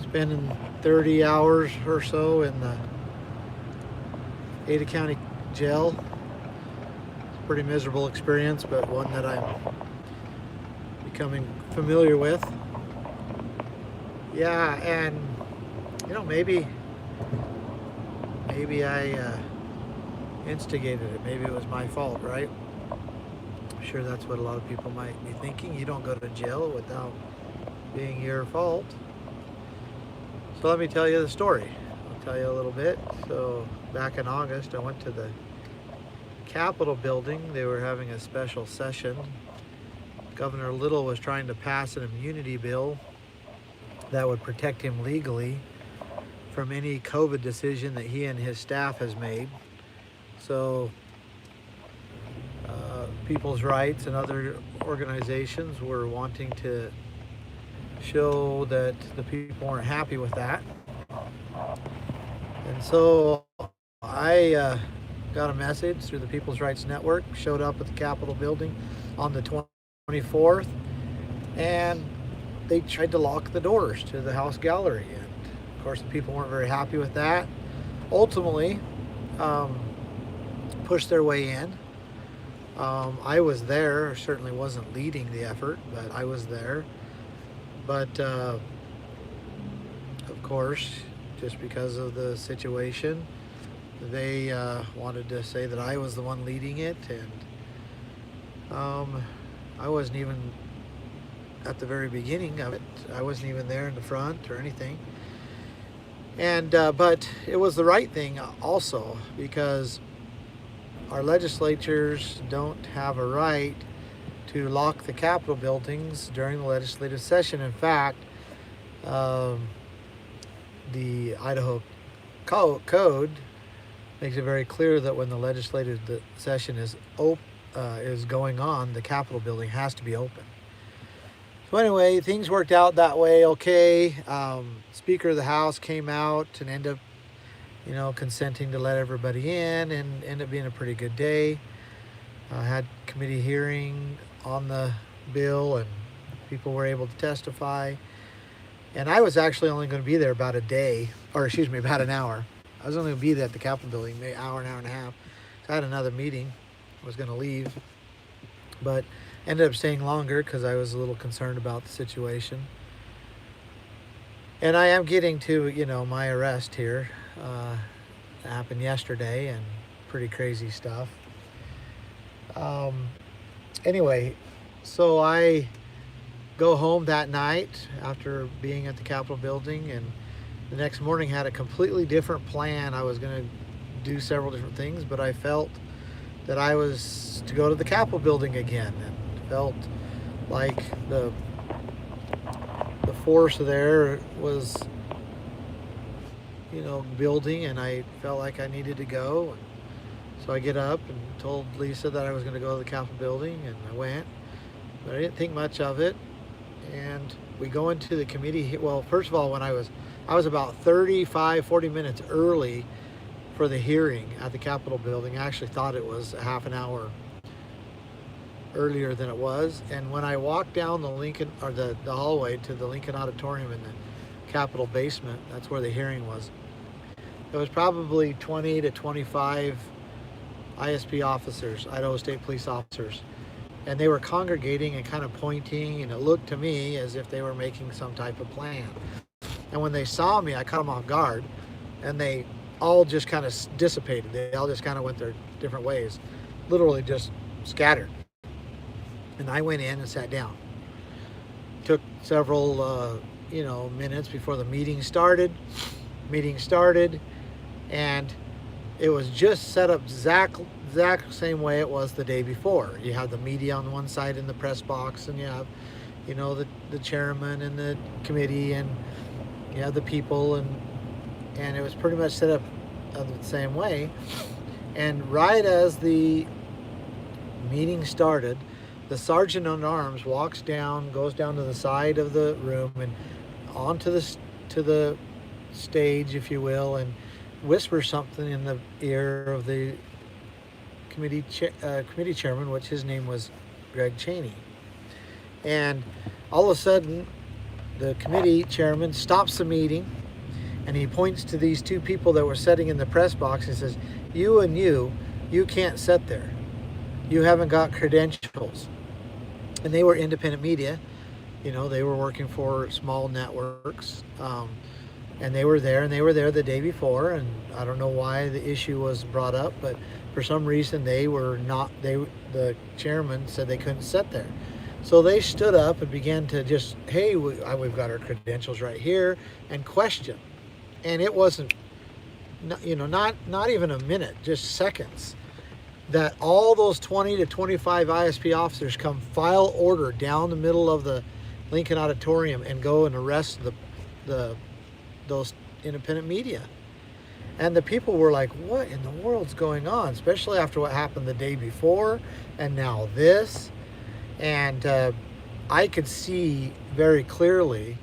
spending 30 hours or so in the Ada County Jail. It's a pretty miserable experience, but one that I'm becoming familiar with. Yeah, and maybe I instigated it. Maybe it was my fault, right? I'm sure that's what a lot of people might be thinking. You don't go to jail without being your fault. So let me tell you the story. I'll tell you a little bit. So back in August, I went to the Capitol building. They were having a special session. Governor Little was trying to pass an immunity bill that would protect him legally from any COVID decision that he and his staff has made. So People's Rights and other organizations were wanting to show that the people weren't happy with that. And so I got a message through the People's Rights Network, showed up at the Capitol building on the 24th, and they tried to lock the doors to the House gallery. And of course, the people weren't very happy with that. Ultimately, pushed their way in. I was there. Certainly wasn't leading the effort, but I was there. But of course, just because of the situation, they wanted to say that I was the one leading it, and I wasn't even at the very beginning of it. I wasn't even there in the front or anything. And but it was the right thing also, because our legislatures don't have a right to lock the Capitol buildings during the legislative session. In fact, the Idaho Code makes it very clear that when the legislative session is going on, the Capitol building has to be open. So anyway, things worked out that way. Okay, Speaker of the House came out and ended up, consenting to let everybody in, and ended up being a pretty good day. Had committee hearing on the bill, and people were able to testify. And I was actually only going to be there about an hour. I was only going to be there at the Capitol building, maybe an hour and a half. So I had another meeting. I was going to leave, but ended up staying longer because I was a little concerned about the situation. And I am getting to, my arrest here. It happened yesterday, and pretty crazy stuff. Anyway, so I go home that night after being at the Capitol building, and the next morning had a completely different plan. I was going to do several different things, but I felt that I was to go to the Capitol building again, and felt like the force there was building, and I felt like I needed to go. And so I get up and told Lisa that I was going to go to the Capitol building, and I went, but I didn't think much of it. And we go into the committee. Well, first of all, when I was about 40 minutes early for the hearing at the Capitol building. I actually thought it was a half an hour earlier than it was. And when I walked down the hallway to the Lincoln Auditorium in the Capitol basement, that's where the hearing was, there was probably 20 to 25 ISP officers, Idaho State Police officers. And they were congregating and kind of pointing, and it looked to me as if they were making some type of plan. And when they saw me, I caught them off guard, and they all just kind of dissipated. They all just kind of went their different ways, literally just scattered. And I went in and sat down. Took several, minutes before the meeting started. And it was just set up exact same way it was the day before. You have the media on one side in the press box, and you have, the chairman and the committee, and you have the people, and it was pretty much set up the same way. And right as the meeting started, the sergeant at arms goes down to the side of the room and onto the stage, if you will, and whispers something in the ear of the committee chairman, which his name was Greg Cheney. And all of a sudden, the committee chairman stops the meeting, and he points to these two people that were sitting in the press box and says, you and you can't sit there. You haven't got credentials. And they were independent media. You know, they were working for small networks. And they were there the day before, and I don't know why the issue was brought up, but for some reason the chairman said they couldn't sit there. So they stood up and began to just, hey, we've got our credentials right here, and question. And it wasn't, not even a minute, just seconds, that all those 20 to 25 ISP officers come file order down the middle of the Lincoln Auditorium and go and arrest those independent media. And the people were like, what in the world's going on? Especially after what happened the day before and now this. And I could see very clearly